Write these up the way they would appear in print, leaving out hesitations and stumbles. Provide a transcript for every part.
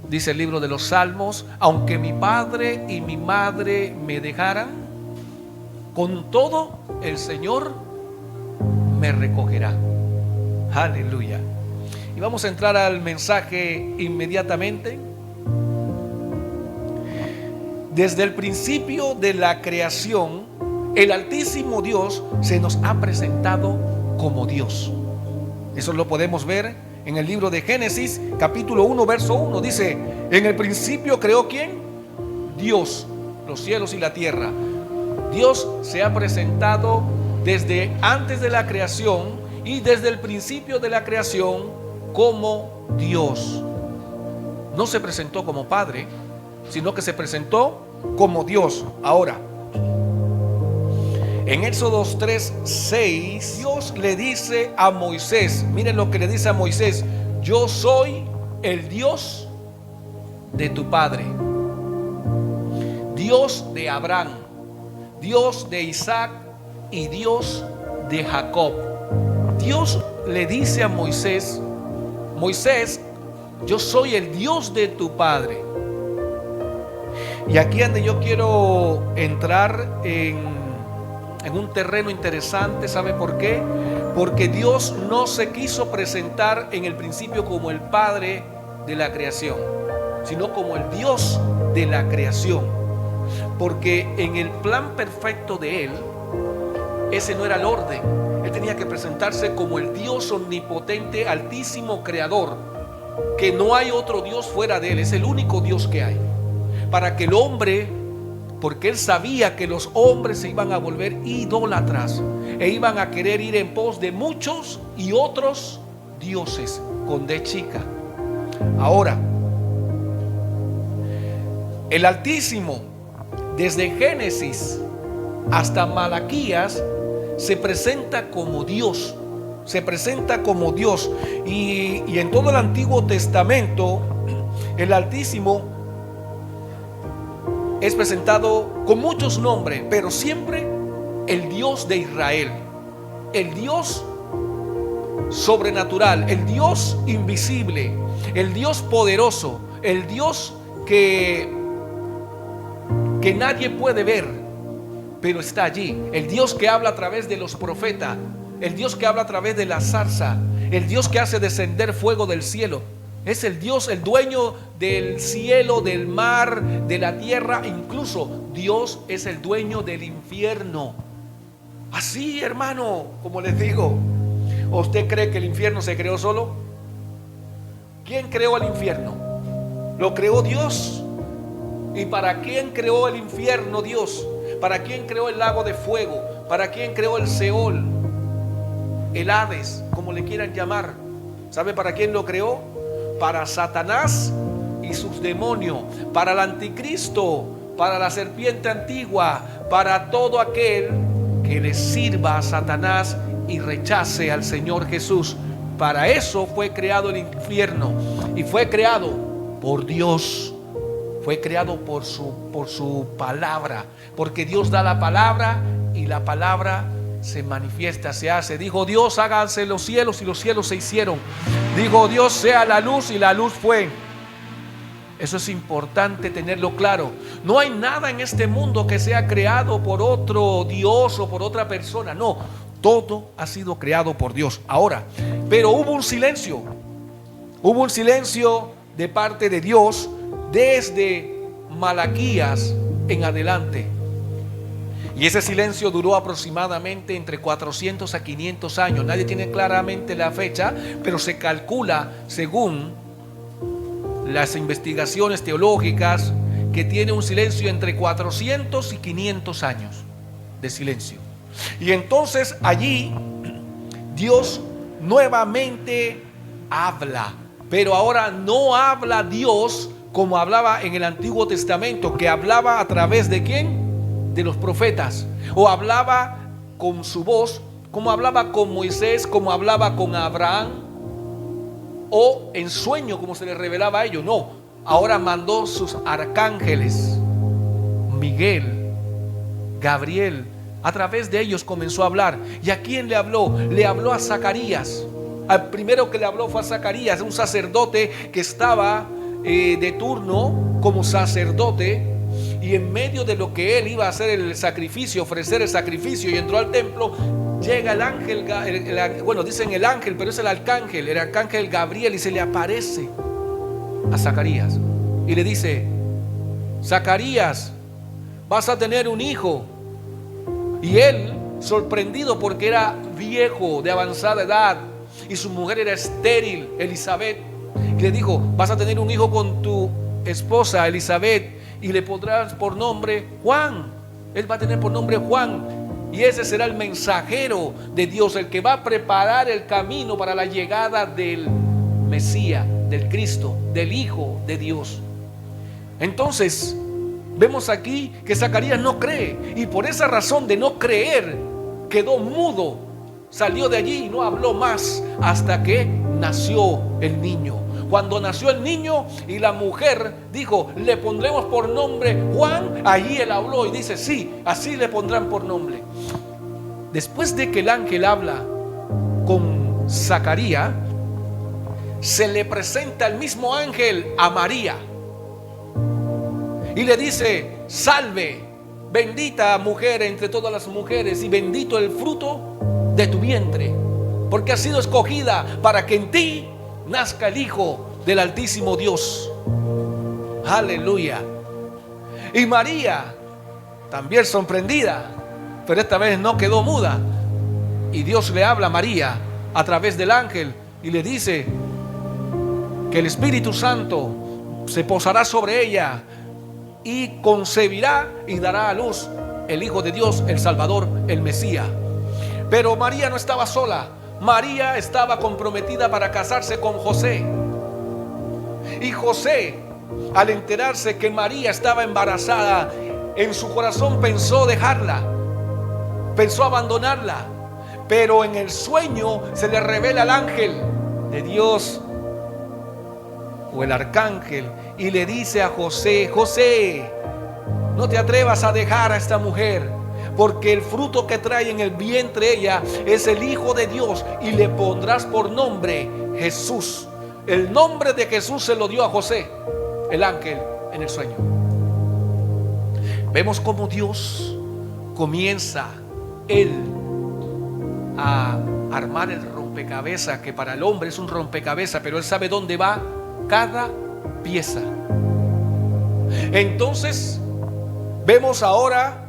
Dice el libro de los Salmos: aunque mi padre y mi madre me dejaran, con todo el Señor me recogerá. Aleluya. Y vamos a entrar al mensaje inmediatamente. Desde el principio de la creación, el Altísimo Dios se nos ha presentado como Dios. Eso lo podemos ver en el libro de Génesis, capítulo 1, verso 1. Dice: en el principio creó ¿quién? Dios, los cielos y la tierra. Dios se ha presentado desde antes de la creación y desde el principio de la creación como Dios. No se presentó como Padre, sino que se presentó como Dios. Ahora, en Éxodo 3:6, Dios le dice a Moisés, miren lo que le dice a Moisés: yo soy el Dios de tu padre, Dios de Abraham, Dios de Isaac y Dios de Jacob. Dios le dice a Moisés: Moisés, yo soy el Dios de tu padre. Y aquí es donde yo quiero entrar en un terreno interesante. ¿Sabe por qué? Porque Dios no se quiso presentar en el principio como el Padre de la creación, sino como el Dios de la creación. Porque en el plan perfecto de Él, ese no era el orden. Él tenía que presentarse como el Dios omnipotente, altísimo, creador, que no hay otro Dios fuera de Él, es el único Dios que hay. Para que el hombre, porque Él sabía que los hombres se iban a volver idólatras e iban a querer ir en pos de muchos y otros dioses, con D chica. Ahora, el Altísimo, desde Génesis hasta Malaquías, se presenta como Dios. Se presenta como Dios. Y en todo el Antiguo Testamento, el Altísimo es presentado con muchos nombres, pero siempre el Dios de Israel, el Dios sobrenatural, el Dios invisible, el Dios poderoso, el Dios que nadie puede ver, pero está allí. El Dios que habla a través de los profetas, el Dios que habla a través de la zarza, el Dios que hace descender fuego del cielo. Es el Dios, el dueño del cielo, del mar, de la tierra. Incluso Dios es el dueño del infierno. Así, hermano, como les digo, ¿usted cree que el infierno se creó solo? ¿Quién creó el infierno? ¿Lo creó Dios? ¿Y para quién creó el infierno Dios? ¿Para quién creó el lago de fuego? ¿Para quién creó el Seol? El Hades, como le quieran llamar. ¿Sabe para quién lo creó? Para Satanás y sus demonios, para el anticristo, para la serpiente antigua, para todo aquel que le sirva a Satanás y rechace al Señor Jesús. Para eso fue creado el infierno, y fue creado por Dios, fue creado por su palabra, porque Dios da la palabra y la palabra se manifiesta, se hace. Dijo Dios: háganse los cielos, y los cielos se hicieron. Dijo Dios: sea la luz, y la luz fue. Eso es importante tenerlo claro. No hay nada en este mundo que sea creado por otro Dios o por otra persona. No, todo ha sido creado por Dios. Ahora, pero hubo un silencio. Hubo un silencio de parte de Dios desde Malaquías en adelante. Y ese silencio duró aproximadamente entre 400 a 500 años. Nadie tiene claramente la fecha, pero se calcula, según las investigaciones teológicas, que tiene un silencio entre 400 y 500 años de silencio. Y entonces allí Dios nuevamente habla, pero ahora no habla Dios como hablaba en el Antiguo Testamento, que hablaba a través de ¿quién? De los profetas, o hablaba con su voz, como hablaba con Moisés, como hablaba con Abraham, o en sueño, como se les revelaba a ellos. No, ahora mandó sus arcángeles, Miguel, Gabriel, a través de ellos comenzó a hablar. ¿Y a quién le habló? Le habló a Zacarías. Al primero que le habló fue a Zacarías, un sacerdote que estaba de turno como sacerdote, y en medio de lo que él iba a hacer el sacrificio, ofrecer el sacrificio, y entró al templo, llega el ángel, bueno, dicen el ángel, pero es el arcángel Gabriel, y se le aparece a Zacarías y le dice: Zacarías, vas a tener un hijo. Y él, sorprendido porque era viejo, de avanzada edad, y su mujer era estéril, Elizabeth, y le dijo: vas a tener un hijo con tu esposa Elizabeth, y le pondrás por nombre Juan. Él va a tener por nombre Juan, y ese será el mensajero de Dios, el que va a preparar el camino para la llegada del Mesías, del Cristo, del Hijo de Dios. Entonces vemos aquí que Zacarías no cree, y por esa razón de no creer quedó mudo, salió de allí y no habló más hasta que nació el niño. Cuando nació el niño y la mujer dijo: le pondremos por nombre Juan, allí él habló y dice: sí, así le pondrán por nombre. Después de que el ángel habla con Zacarías, se le presenta el mismo ángel a María y le dice: salve, bendita mujer entre todas las mujeres, y bendito el fruto de tu vientre, porque has sido escogida para que en ti nazca el Hijo del Altísimo Dios. Aleluya. Y María, también sorprendida, pero esta vez no quedó muda, y Dios le habla a María a través del ángel y le dice que el Espíritu Santo se posará sobre ella, y concebirá y dará a luz el Hijo de Dios, el Salvador, el Mesías. Pero María no estaba sola. María estaba comprometida para casarse con José. Y José, al enterarse que María estaba embarazada, en su corazón pensó dejarla, pensó abandonarla. Pero en el sueño se le revela el ángel de Dios, o el arcángel, y le dice a José: José, no te atrevas a dejar a esta mujer, porque el fruto que trae en el vientre ella es el Hijo de Dios, y le pondrás por nombre Jesús. El nombre de Jesús se lo dio a José el ángel en el sueño. Vemos cómo Dios comienza él a armar el rompecabezas, que para el hombre es un rompecabezas, pero él sabe dónde va cada pieza. Entonces vemos ahora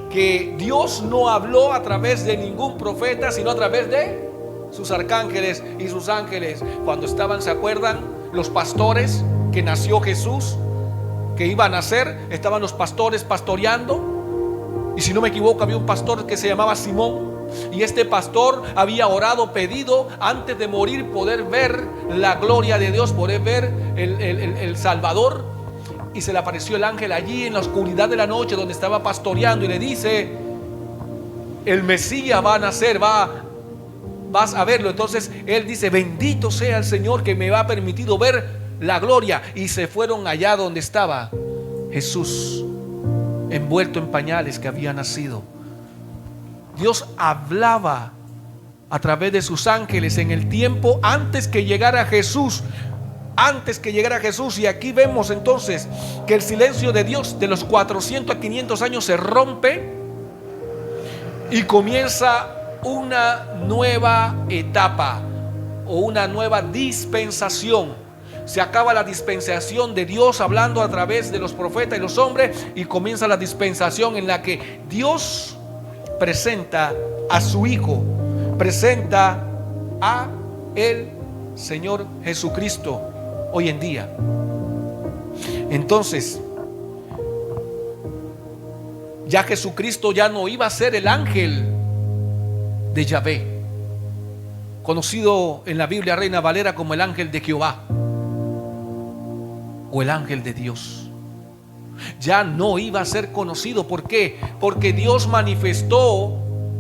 que Dios no habló a través de ningún profeta, sino a través de sus arcángeles y sus ángeles. Cuando estaban, ¿se acuerdan? Los pastores, que nació Jesús, que iba a nacer, estaban los pastores pastoreando, y si no me equivoco había un pastor que se llamaba Simón, y este pastor había orado, pedido antes de morir poder ver la gloria de Dios, poder ver el Salvador. Y se le apareció el ángel allí en la oscuridad de la noche donde estaba pastoreando, y le dice: el Mesías va a nacer, vas a verlo. Entonces él dice: bendito sea el Señor que me ha permitido ver la gloria. Y se fueron allá donde estaba Jesús, envuelto en pañales, que había nacido. Dios hablaba a través de sus ángeles en el tiempo antes que llegara Jesús. Y aquí vemos entonces que el silencio de Dios de los 400 a 500 años se rompe y comienza una nueva etapa o una nueva dispensación. Se acaba la dispensación de Dios hablando a través de los profetas y los hombres, y comienza la dispensación en la que Dios presenta a su Hijo, presenta a el Señor Jesucristo hoy en día. Entonces, ya Jesucristo ya no iba a ser el ángel de Yahvé, conocido en la Biblia Reina Valera como el ángel de Jehová o el ángel de Dios. Ya no iba a ser conocido. ¿Por qué? Porque Dios manifestó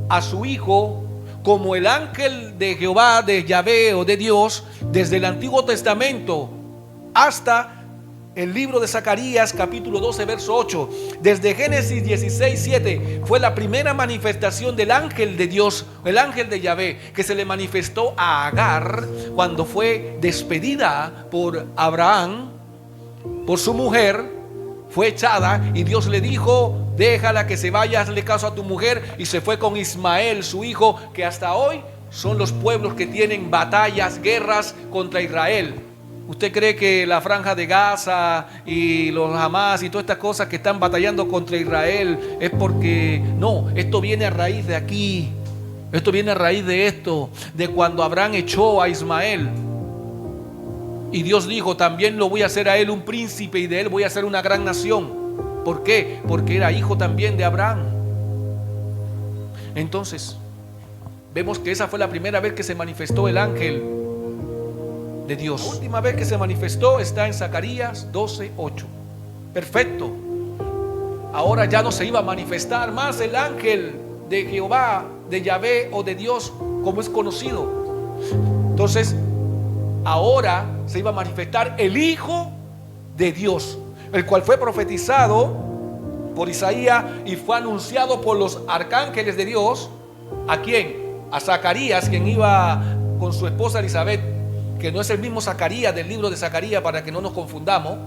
a su Hijo como el ángel de Jehová, de Yahvé o de Dios, desde el Antiguo Testamento hasta el libro de Zacarías capítulo 12 verso 8. Desde Génesis 16, 7 fue la primera manifestación del ángel de Dios, el ángel de Yahvé, que se le manifestó a Agar cuando fue despedida por Abraham por su mujer, fue echada y Dios le dijo: déjala que se vaya, hazle caso a tu mujer. Y se fue con Ismael, su hijo, que hasta hoy son los pueblos que tienen batallas, guerras contra Israel. ¿Usted cree que la franja de Gaza y los Hamas y todas estas cosas que están batallando contra Israel es porque no? Esto viene a raíz de aquí. Esto viene a raíz de esto, de cuando Abraham echó a Ismael. Y Dios dijo: también lo voy a hacer a él un príncipe y de él voy a hacer una gran nación. ¿Por qué? Porque era hijo también de Abraham. Entonces, vemos que esa fue la primera vez que se manifestó el ángel de Dios. La última vez que se manifestó está en Zacarías 12:8. Perfecto. Ahora ya no se iba a manifestar más el ángel de Jehová, de Yahvé o de Dios como es conocido. Entonces, ahora se iba a manifestar el Hijo de Dios, el cual fue profetizado por Isaías y fue anunciado por los arcángeles de Dios. ¿A quién? A Zacarías, quien iba con su esposa Elizabeth, que no es el mismo Zacarías del libro de Zacarías, para que no nos confundamos.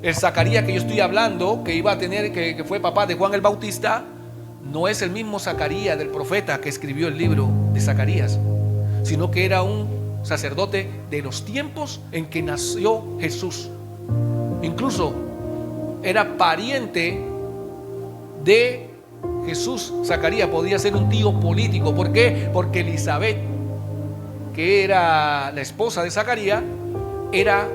El Zacarías que yo estoy hablando, que iba a tener, que fue papá de Juan el Bautista, no es el mismo Zacarías del profeta que escribió el libro de Zacarías, sino que era un sacerdote de los tiempos en que nació Jesús. Incluso era pariente de Jesús. Zacarías podía ser un tío político. ¿Por qué? Porque Elizabeth, que era la esposa de Zacarías, era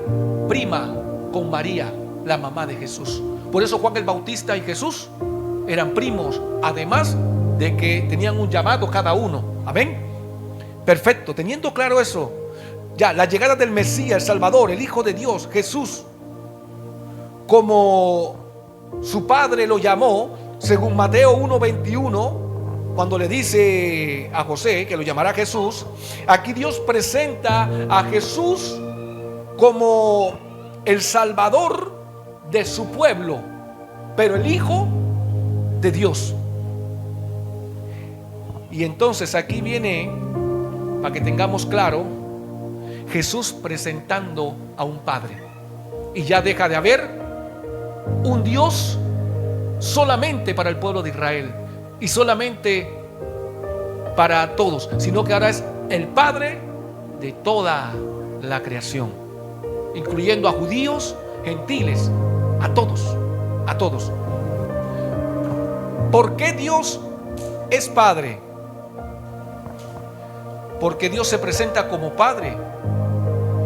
prima con María, la mamá de Jesús. Por eso Juan el Bautista y Jesús eran primos, además de que tenían un llamado cada uno. Amén. Perfecto. Teniendo claro eso, ya la llegada del Mesías, el Salvador, el Hijo de Dios, Jesús, como su padre lo llamó, según Mateo 1:21, cuando le dice a José que lo llamará Jesús. Aquí Dios presenta a Jesús como el Salvador de su pueblo, pero el Hijo de Dios. Y entonces aquí viene, para que tengamos claro, Jesús presentando a un Padre. Y ya deja de haber un Dios solamente para el pueblo de Israel y solamente para todos, sino que ahora es el Padre de toda la creación, incluyendo a judíos, gentiles, a todos, a todos. ¿Por qué Dios es Padre? Porque Dios se presenta como Padre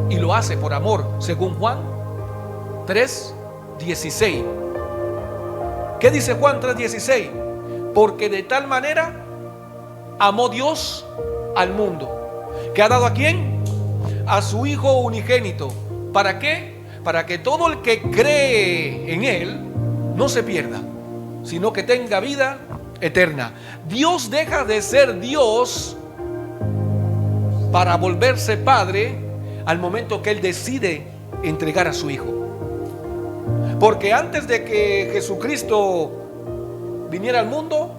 y lo hace por amor, según Juan 3:16. ¿Qué dice Juan 3:16? Porque de tal manera amó Dios al mundo, que ha dado ¿a quién? A su Hijo unigénito. ¿Para qué? Para que todo el que cree en Él no se pierda, sino que tenga vida eterna. Dios deja de ser Dios para volverse Padre al momento que Él decide entregar a su Hijo. Porque antes de que Jesucristo viniera al mundo,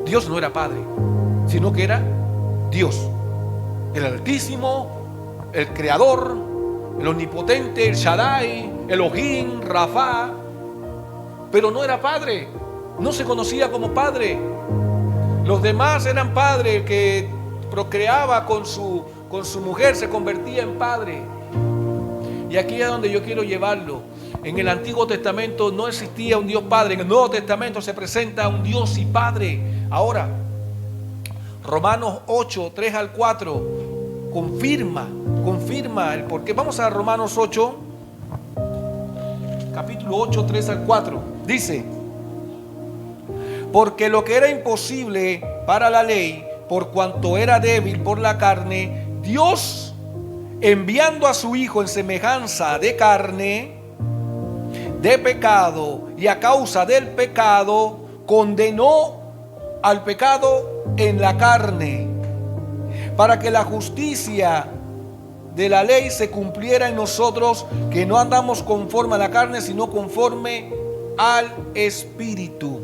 Dios no era Padre, sino que era Dios, el Altísimo, el Creador, el Omnipotente, el Shaddai, Elohim, Rafa. Pero no era Padre, no se conocía como Padre. Los demás eran padres. El que procreaba con su mujer se convertía en padre. Y aquí es donde yo quiero llevarlo. En el Antiguo Testamento no existía un Dios Padre. En el Nuevo Testamento se presenta un Dios y Padre. Ahora, Romanos 8:3-4 confirma el porqué. Vamos a Romanos 8, capítulo 8, 3-4. Dice: porque lo que era imposible para la ley, por cuanto era débil por la carne, Dios, enviando a su Hijo en semejanza de carne, de pecado, y a causa del pecado, condenó al pecado en la carne, para que la justicia de la ley se cumpliera en nosotros, que no andamos conforme a la carne, sino conforme al Espíritu.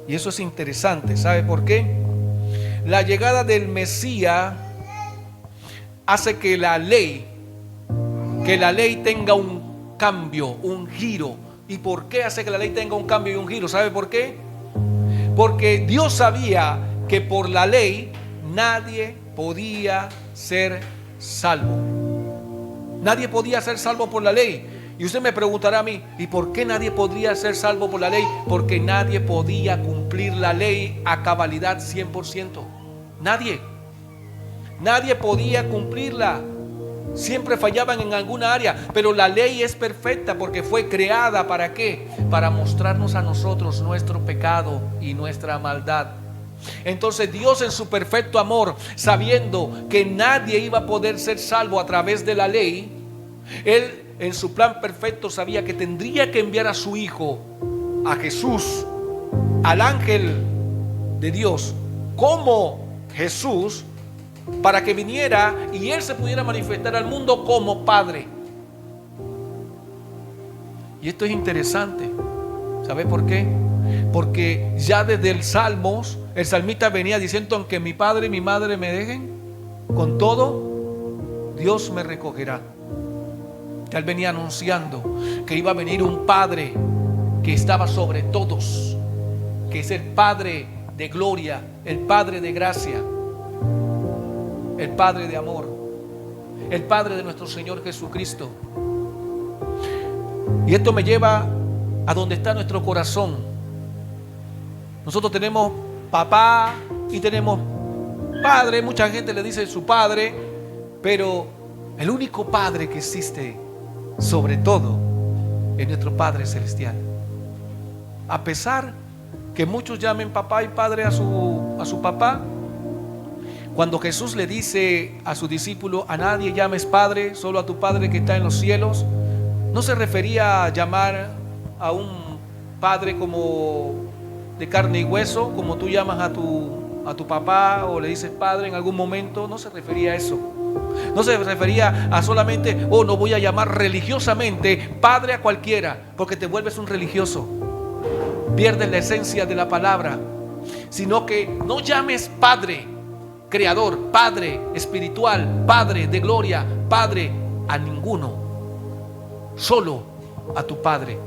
Y eso es interesante. ¿Sabe por qué? La llegada del Mesías hace que la ley tenga un cambio, un giro. ¿Y por qué hace que la ley tenga un cambio y un giro? ¿Sabe por qué? Porque Dios sabía que por la ley nadie podía ser salvo. Nadie podía ser salvo por la ley. Y usted me preguntará a mí, ¿y por qué nadie podría ser salvo por la ley? Porque nadie podía cumplir la ley a cabalidad 100%. Nadie. Nadie podía cumplirla. Siempre fallaban en alguna área. Pero la ley es perfecta porque fue creada ¿para qué? Para mostrarnos a nosotros nuestro pecado y nuestra maldad. Entonces Dios en su perfecto amor, sabiendo que nadie iba a poder ser salvo a través de la ley, Él en su plan perfecto sabía que tendría que enviar a su Hijo, a Jesús, al ángel de Dios, como Jesús, para que viniera y Él se pudiera manifestar al mundo como Padre. Y esto es interesante. ¿Sabe por qué? Porque ya desde el Salmos, el salmista venía diciendo: aunque mi padre y mi madre me dejen, con todo Dios me recogerá. Él venía anunciando que iba a venir un Padre que estaba sobre todos, que es el Padre de gloria, el Padre de gracia, el Padre de amor, el Padre de nuestro Señor Jesucristo. Y esto me lleva a donde está nuestro corazón. Nosotros tenemos papá y tenemos padre. Mucha gente le dice su padre, pero el único Padre que existe sobre todo es nuestro Padre Celestial. A pesar que muchos llamen papá y padre a su papá, cuando Jesús le dice a su discípulo: a nadie llames Padre, solo a tu Padre que está en los cielos, no se refería a llamar a un padre como de carne y hueso, como tú llamas a tu papá o le dices padre en algún momento. No se refería a eso. No se refería a solamente: no voy a llamar religiosamente padre a cualquiera, porque te vuelves un religioso, pierdes la esencia de la palabra. Sino que no llames Padre creador, Padre espiritual, Padre de gloria, Padre a ninguno, solo a tu Padre.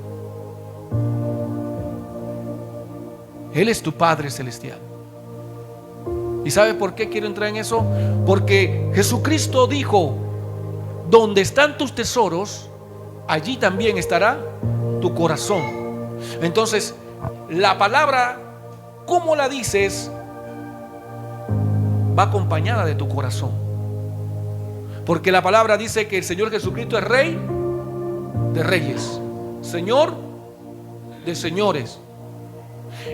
Él es tu Padre celestial. ¿Y sabe por qué quiero entrar en eso? Porque Jesucristo dijo: donde están tus tesoros, allí también estará tu corazón. Entonces, la palabra, ¿cómo la dices? Va acompañada de tu corazón. Porque la palabra dice que el Señor Jesucristo es Rey de reyes, Señor de señores.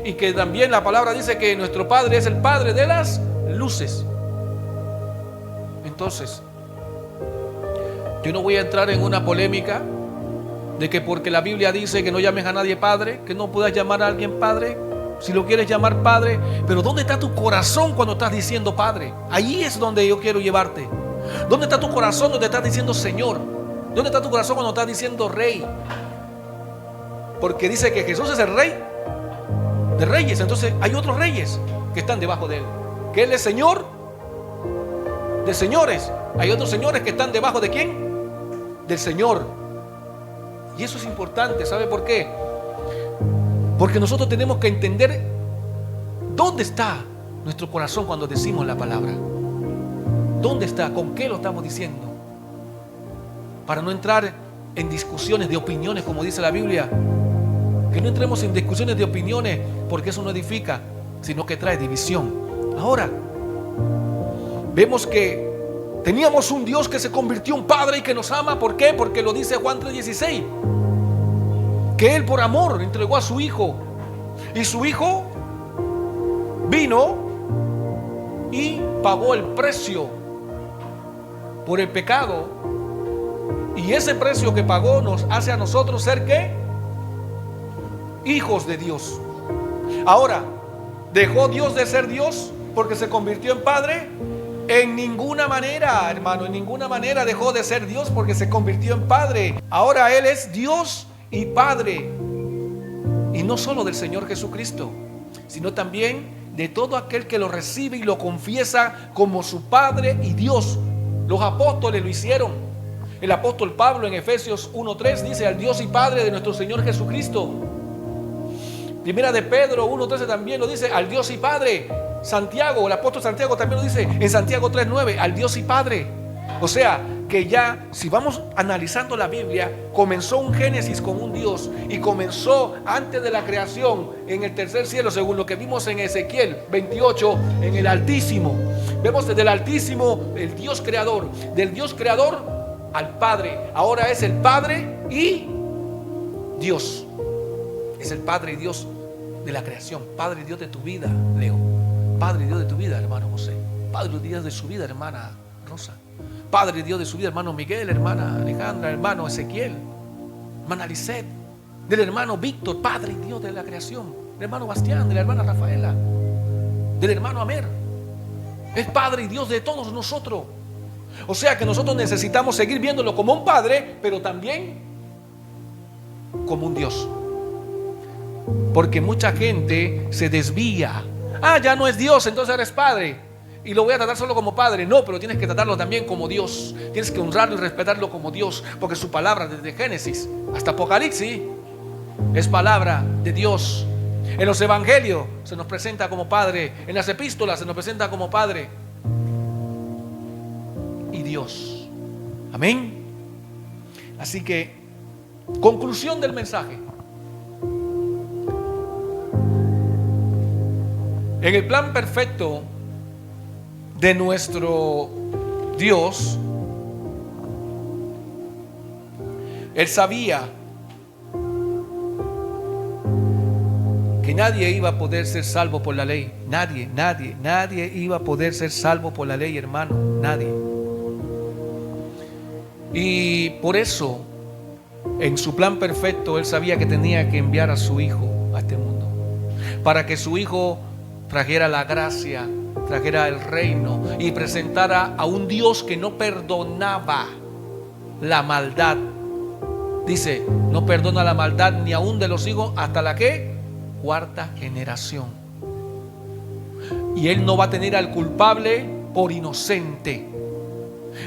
Y que también la palabra dice que nuestro Padre es el Padre de las luces. Entonces, yo no voy a entrar en una polémica de que porque la Biblia dice que no llames a nadie Padre, que no puedas llamar a alguien Padre, si lo quieres llamar Padre. Pero ¿dónde está tu corazón cuando estás diciendo Padre? Ahí es donde yo quiero llevarte. ¿Dónde está tu corazón donde estás diciendo Señor? ¿Dónde está tu corazón cuando estás diciendo Rey? Porque dice que Jesús es el Rey de reyes. Entonces hay otros reyes que están debajo de Él, que Él es Señor de señores. Hay otros señores que están debajo de ¿quién? Del Señor. Y eso es importante. ¿Sabe por qué? Porque nosotros tenemos que entender dónde está nuestro corazón cuando decimos la palabra. ¿Dónde está? ¿Con qué lo estamos diciendo? Para no entrar en discusiones de opiniones, como dice la Biblia. Que no entremos en discusiones de opiniones, porque eso no edifica, sino que trae división. Ahora, vemos que teníamos un Dios que se convirtió en Padre y que nos ama. ¿Por qué? Porque lo dice Juan 3:16, que Él por amor entregó a su Hijo. Y su Hijo vino y pagó el precio por el pecado. Y ese precio que pagó nos hace a nosotros ser ¿qué? Hijos de Dios. Ahora, ¿dejó Dios de ser Dios porque se convirtió en Padre? En ninguna manera, hermano, en ninguna manera dejó de ser Dios porque se convirtió en Padre. Ahora Él es Dios y Padre. Y no solo del Señor Jesucristo, sino también de todo aquel que lo recibe y lo confiesa como su Padre y Dios. Los apóstoles lo hicieron. El apóstol Pablo en Efesios 1:3 dice: al Dios y Padre de nuestro Señor Jesucristo. Primera de Pedro 1:13 también lo dice: al Dios y Padre. Santiago, el apóstol Santiago también lo dice en Santiago 3:9: al Dios y Padre. O sea, que ya, si vamos analizando la Biblia, comenzó un Génesis con un Dios, y comenzó antes de la creación en el tercer cielo, según lo que vimos en Ezequiel 28, en el Altísimo. Vemos desde el Altísimo el Dios creador, del Dios creador al Padre. Ahora es el Padre y Dios. Es el Padre y Dios de la creación. Padre y Dios de tu vida, Leo. Padre y Dios de tu vida, hermano José. Padre y Dios de su vida, hermana Rosa. Padre y Dios de su vida, hermano Miguel, hermana Alejandra, hermano Ezequiel, hermana Lisette, del hermano Víctor. Padre y Dios de la creación. Del hermano Bastián, de la hermana Rafaela, del hermano Amer. Es Padre y Dios de todos nosotros. O sea que nosotros necesitamos seguir viéndolo como un Padre, pero también como un Dios. Porque mucha gente se desvía. Ya no es Dios, entonces ahora es Padre, y lo voy a tratar solo como Padre. No, pero tienes que tratarlo también como Dios. Tienes que honrarlo y respetarlo como Dios, porque su palabra desde Génesis hasta Apocalipsis es palabra de Dios. En los evangelios se nos presenta como Padre, en las epístolas se nos presenta como Padre y Dios. Amén. Así que, conclusión del mensaje. En el plan perfecto de nuestro Dios, Él sabía que nadie iba a poder ser salvo por la ley. Nadie iba a poder ser salvo por la ley, hermano. Nadie. Y por eso, en su plan perfecto, Él sabía que tenía que enviar a su Hijo a este mundo, para que su Hijo trajera la gracia, trajera el reino y presentara a un Dios que no perdonaba la maldad. Dice, no perdona la maldad ni aún de los hijos hasta la ¿qué? Cuarta generación. Y Él no va a tener al culpable por inocente.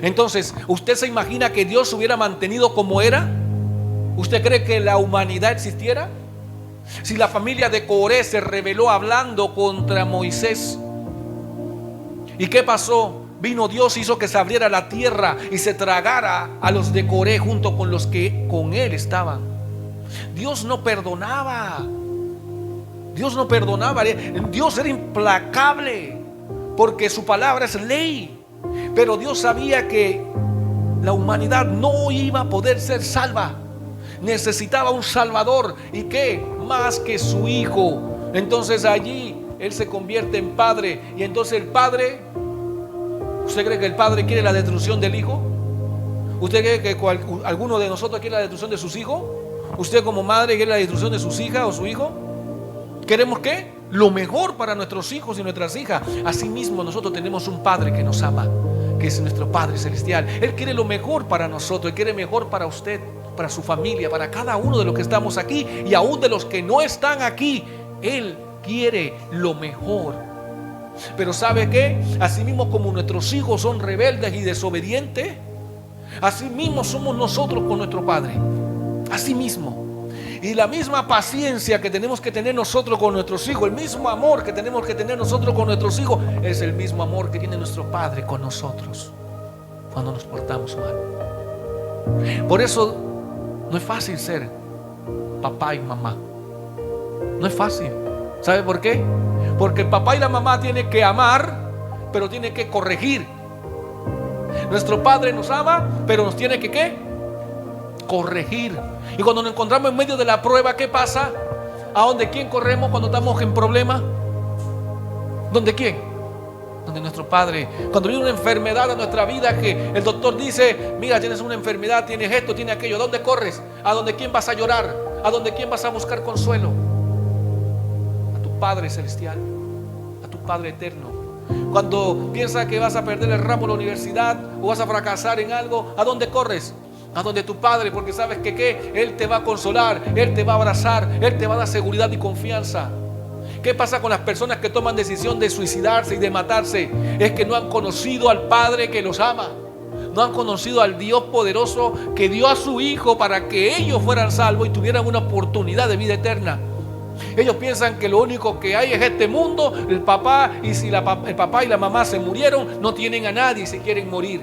Entonces, ¿usted se imagina que Dios se hubiera mantenido como era? ¿Usted cree que la humanidad existiera? Si la familia de Coré se rebeló hablando contra Moisés, ¿y qué pasó? Vino Dios, hizo que se abriera la tierra y se tragara a los de Coré junto con los que con él estaban. Dios no perdonaba. Dios no perdonaba. Dios era implacable, porque su palabra es ley. Pero Dios sabía que la humanidad no iba a poder ser salva. Necesitaba un Salvador. ¿Y qué? Más que su Hijo. Entonces allí Él se convierte en Padre. Y entonces el Padre, ¿usted cree que el Padre quiere la destrucción del Hijo? ¿Usted cree que alguno de nosotros quiere la destrucción de sus hijos? ¿Usted como madre quiere la destrucción de sus hijas o su hijo? ¿Queremos qué? Lo mejor para nuestros hijos y nuestras hijas. Asimismo, nosotros tenemos un Padre que nos ama, que es nuestro Padre Celestial. Él quiere lo mejor para nosotros. Él quiere mejor para usted, para su familia, para cada uno de los que estamos aquí y aún de los que no están aquí. Él quiere lo mejor. Pero ¿sabe qué? Asimismo como nuestros hijos son rebeldes y desobedientes, asimismo somos nosotros con nuestro Padre. Asimismo. Y la misma paciencia que tenemos que tener nosotros con nuestros hijos, el mismo amor que tenemos que tener nosotros con nuestros hijos, es el mismo amor que tiene nuestro Padre con nosotros cuando nos portamos mal. Por eso no es fácil ser papá y mamá. No es fácil. ¿Sabe por qué? Porque el papá y la mamá tienen que amar, pero tienen que corregir. Nuestro Padre nos ama, pero nos tiene que ¿qué? Corregir. Y cuando nos encontramos en medio de la prueba, ¿qué pasa? ¿A dónde quién corremos cuando estamos en problema? ¿Dónde quién? Donde nuestro Padre. Cuando viene una enfermedad a nuestra vida, que el doctor dice, mira, tienes una enfermedad, tienes esto, tienes aquello, ¿a dónde corres? ¿A dónde quién vas a llorar? ¿A dónde quién vas a buscar consuelo? A tu Padre Celestial, a tu Padre Eterno. Cuando piensas que vas a perder el ramo en la universidad o vas a fracasar en algo, ¿a dónde corres? A donde tu Padre, porque sabes que ¿qué? Él te va a consolar, Él te va a abrazar, Él te va a dar seguridad y confianza. ¿Qué pasa con las personas que toman decisión de suicidarse y de matarse? Es que no han conocido al Padre que los ama. no han conocido al Dios poderoso que dio a su Hijo para que ellos fueran salvos y tuvieran una oportunidad de vida eterna. Ellos piensan que lo único que hay es este mundo, el papá, y si el papá y la mamá se murieron, no tienen a nadie y se quieren morir.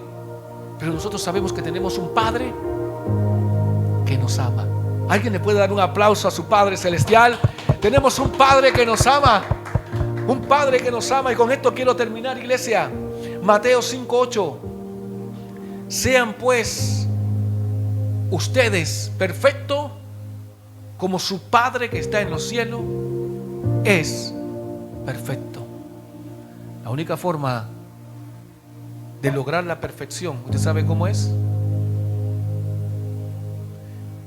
Pero nosotros sabemos que tenemos un Padre que nos ama. ¿Alguien le puede dar un aplauso a su Padre Celestial? Tenemos un Padre que nos ama. Un Padre que nos ama. Y con esto quiero terminar, iglesia. Mateo 5:8. Sean pues ustedes perfectos como su Padre que está en los cielos es perfecto. La única forma de lograr la perfección, ¿usted sabe cómo es?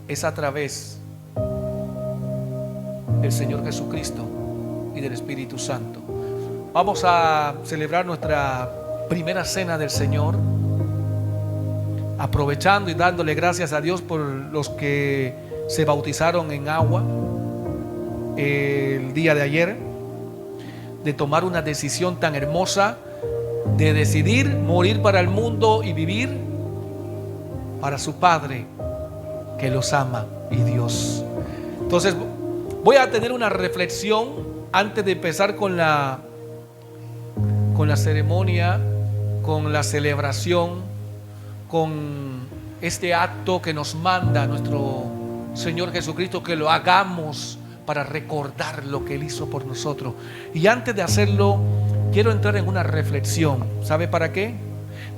Es a través del Señor Jesucristo y del Espíritu Santo. Vamos a celebrar nuestra primera cena del Señor, aprovechando y dándole gracias a Dios por los que se bautizaron en agua el día de ayer, de tomar una decisión tan hermosa, de decidir morir para el mundo y vivir para su Padre que los ama y Dios. Entonces voy a tener una reflexión antes de empezar con la ceremonia, con la celebración, con este acto que nos manda nuestro Señor Jesucristo, que lo hagamos para recordar lo que Él hizo por nosotros. Y antes de hacerlo, quiero entrar en una reflexión. ¿Sabe para qué?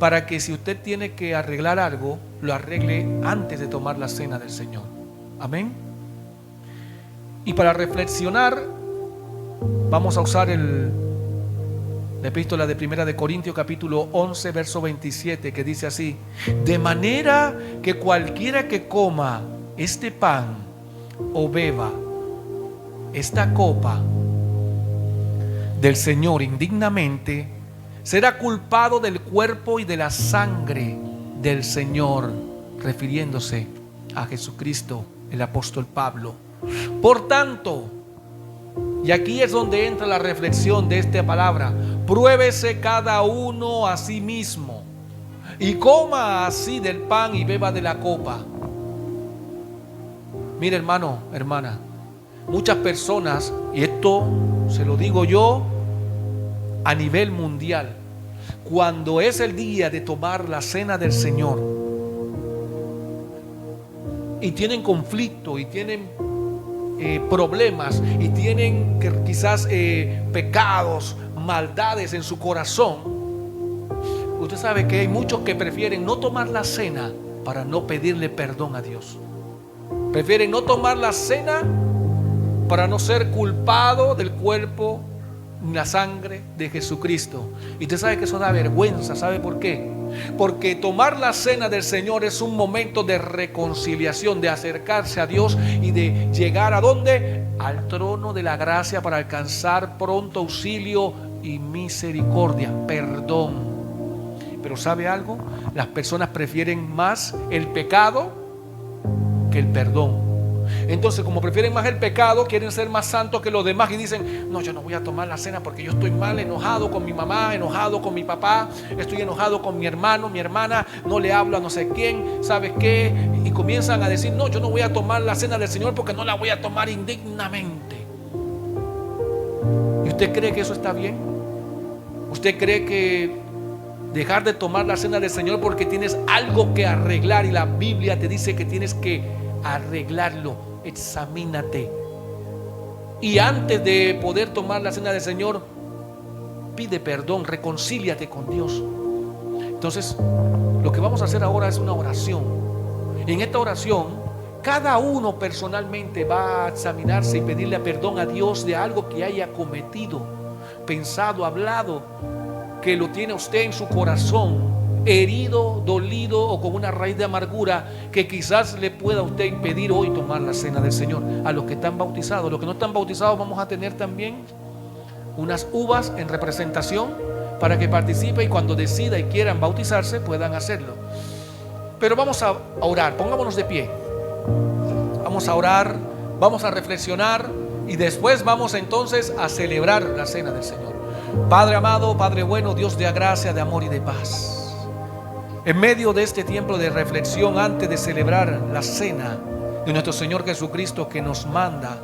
Para que si usted tiene que arreglar algo, lo arregle antes de tomar la cena del Señor. Amén. Y para reflexionar, vamos a usar la epístola de Primera de Corintios capítulo 11 verso 27, que dice así: de manera que cualquiera que coma este pan o beba esta copa del Señor indignamente, será culpado del cuerpo y de la sangre del Señor, refiriéndose a Jesucristo, el apóstol Pablo. Por tanto, y aquí es donde entra la reflexión de esta palabra, pruébese cada uno a sí mismo y coma así del pan y beba de la copa. Mire, hermano, hermana, muchas personas, y esto se lo digo yo a nivel mundial, cuando es el día de tomar la cena del Señor y tienen conflicto y tienen problemas y tienen quizás pecados, maldades en su corazón, usted sabe que hay muchos que prefieren no tomar la cena para no pedirle perdón a Dios. Prefieren no tomar la cena para no ser culpado del cuerpo ni la sangre de Jesucristo. Y usted sabe que eso da vergüenza. ¿Sabe por qué? Porque tomar la cena del Señor es un momento de reconciliación, de acercarse a Dios y de llegar ¿a dónde? Al trono de la gracia para alcanzar pronto auxilio y misericordia, perdón. Pero ¿sabe algo? Las personas prefieren más el pecado que el perdón. Entonces, como prefieren más el pecado, quieren ser más santos que los demás y dicen: no, yo no voy a tomar la cena porque yo estoy mal, enojado con mi mamá, enojado con mi papá, estoy enojado con mi hermano, mi hermana, no le hablo a no sé quién, ¿sabes qué? Y comienzan a decir: no, yo no voy a tomar la cena del Señor porque no la voy a tomar indignamente. ¿Y usted cree que eso está bien? ¿Usted cree que dejar de tomar la cena del Señor porque tienes algo que arreglar y la Biblia te dice que tienes que arreglarlo? Examínate, y antes de poder tomar la cena del Señor, pide perdón, reconcíliate con Dios. Entonces, lo que vamos a hacer ahora es una oración. En esta oración, cada uno personalmente va a examinarse y pedirle perdón a Dios de algo que haya cometido, pensado, hablado, que lo tiene usted en su corazón, herido, dolido o con una raíz de amargura que quizás le pueda a usted impedir hoy tomar la cena del Señor. A los que están bautizados, los que no están bautizados, vamos a tener también unas uvas en representación para que participe y cuando decida y quieran bautizarse puedan hacerlo. Pero vamos a orar, pongámonos de pie. Vamos a orar, vamos a reflexionar y después vamos entonces a celebrar la cena del Señor. Padre amado, Padre bueno, Dios de gracia, de amor y de paz, En medio de este tiempo de reflexión, antes de celebrar la cena de nuestro Señor Jesucristo, que nos manda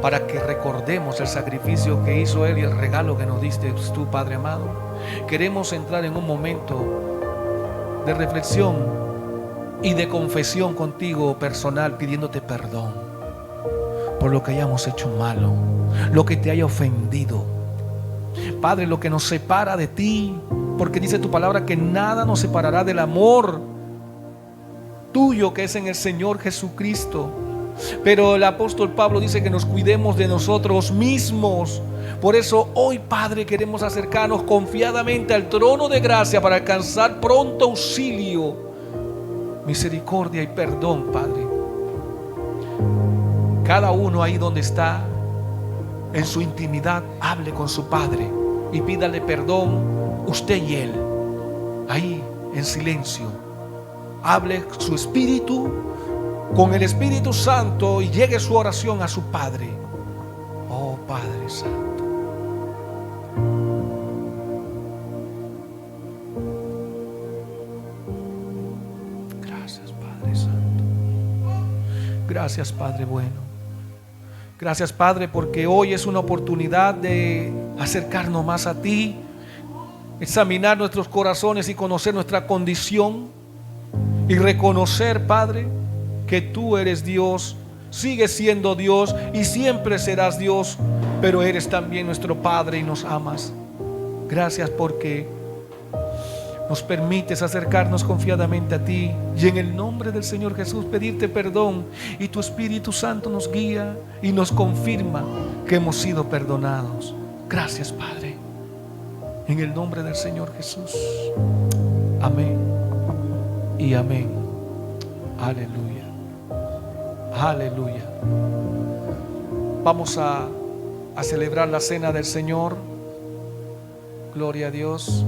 para que recordemos el sacrificio que hizo Él y el regalo que nos diste tú, Padre amado, queremos entrar en un momento de reflexión y de confesión contigo personal, pidiéndote perdón por lo que hayamos hecho malo, lo que te haya ofendido, Padre, lo que nos separa de ti, porque dice tu palabra que nada nos separará del amor tuyo que es en el Señor Jesucristo. Pero el apóstol Pablo dice que nos cuidemos de nosotros mismos. Por eso hoy, Padre, queremos acercarnos confiadamente al trono de gracia para alcanzar pronto auxilio, misericordia y perdón, Padre. Cada uno ahí donde está, en su intimidad, hable con su Padre y pídale perdón, usted y él, ahí en silencio. Hable su espíritu con el Espíritu Santo y llegue su oración a su Padre. Oh Padre Santo, gracias Padre Santo, gracias Padre bueno. Gracias Padre, porque hoy es una oportunidad de acercarnos más a ti, examinar nuestros corazones y conocer nuestra condición y reconocer, Padre, que tú eres Dios, sigues siendo Dios y siempre serás Dios, pero eres también nuestro Padre y nos amas. Gracias porque nos permites acercarnos confiadamente a ti y en el nombre del Señor Jesús pedirte perdón, y tu Espíritu Santo nos guía y nos confirma que hemos sido perdonados. Gracias Padre, en el nombre del Señor Jesús. Amén y amén. Aleluya, aleluya. Vamos a celebrar la cena del Señor. Gloria a Dios.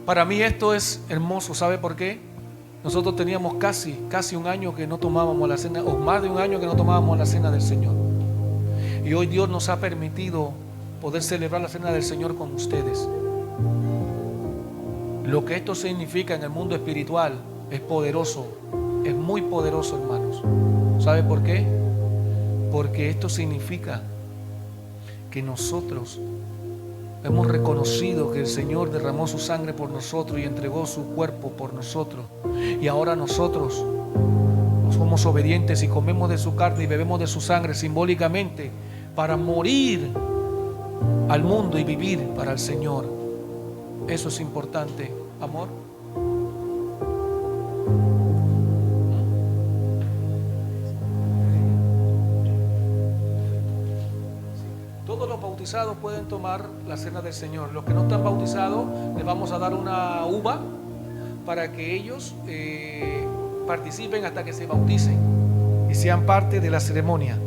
Para mí esto es hermoso. ¿Sabe por qué? Nosotros teníamos casi un año que no tomábamos la cena, o más de un año que no tomábamos la cena del Señor. Y hoy Dios nos ha permitido poder celebrar la cena del Señor con ustedes. Lo que esto significa en el mundo espiritual es poderoso, es muy poderoso, hermanos. ¿Sabe por qué? Porque esto significa que nosotros hemos reconocido que el Señor derramó su sangre por nosotros y entregó su cuerpo por nosotros. Y ahora nosotros somos obedientes y comemos de su carne y bebemos de su sangre simbólicamente para morir al mundo y vivir para el Señor. Eso es importante, amor. Todos los bautizados pueden tomar la cena del Señor. Los que no están bautizados, les vamos a dar una uva para que ellos participen hasta que se bauticen y sean parte de la ceremonia.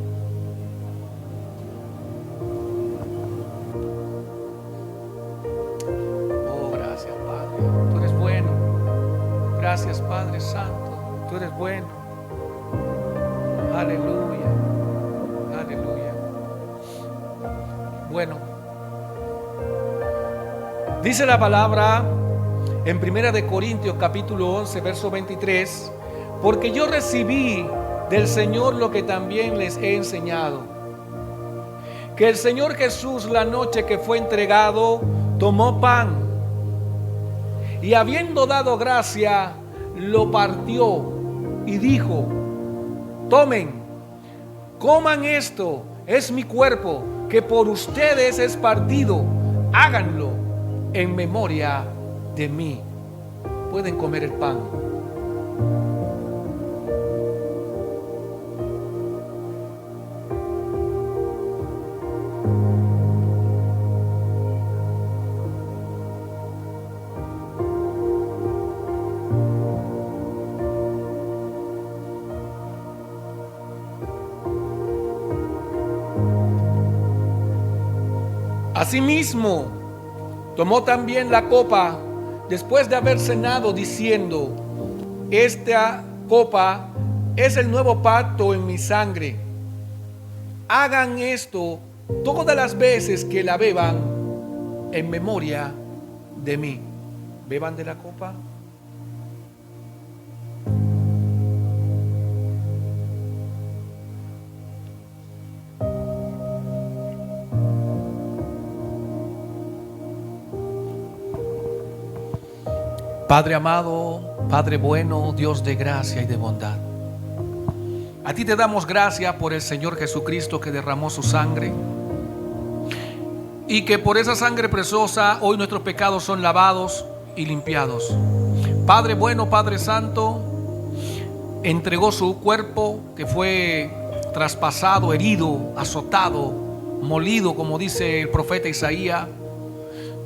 Oh, gracias Padre, tú eres bueno. Gracias Padre Santo, tú eres bueno. Aleluya, aleluya. Bueno, dice la palabra en 1 Corintios capítulo 11 verso 23: porque yo recibí del Señor lo que también les he enseñado, que el Señor Jesús, la noche que fue entregado, tomó pan y habiendo dado gracia, lo partió y dijo: tomen, coman, esto es mi cuerpo, que por ustedes es partido, háganlo en memoria de mí. Pueden comer el pan. Asimismo, tomó también la copa después de haber cenado, diciendo: esta copa es el nuevo pacto en mi sangre. Hagan esto todas las veces que la beban en memoria de mí. Beban de la copa. Padre amado, Padre bueno, Dios de gracia y de bondad, a ti te damos gracias por el Señor Jesucristo que derramó su sangre y que por esa sangre preciosa hoy nuestros pecados son lavados y limpiados. Padre bueno, Padre santo, entregó su cuerpo que fue traspasado, herido, azotado, molido, como dice el profeta Isaías,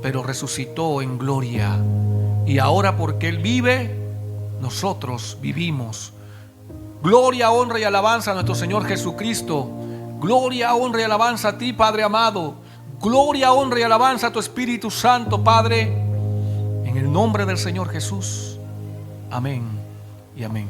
pero resucitó en gloria. Y ahora, porque Él vive, nosotros vivimos. Gloria, honra y alabanza a nuestro Señor Jesucristo. Gloria, honra y alabanza a ti, Padre amado. Gloria, honra y alabanza a tu Espíritu Santo, Padre. En el nombre del Señor Jesús. Amén y amén.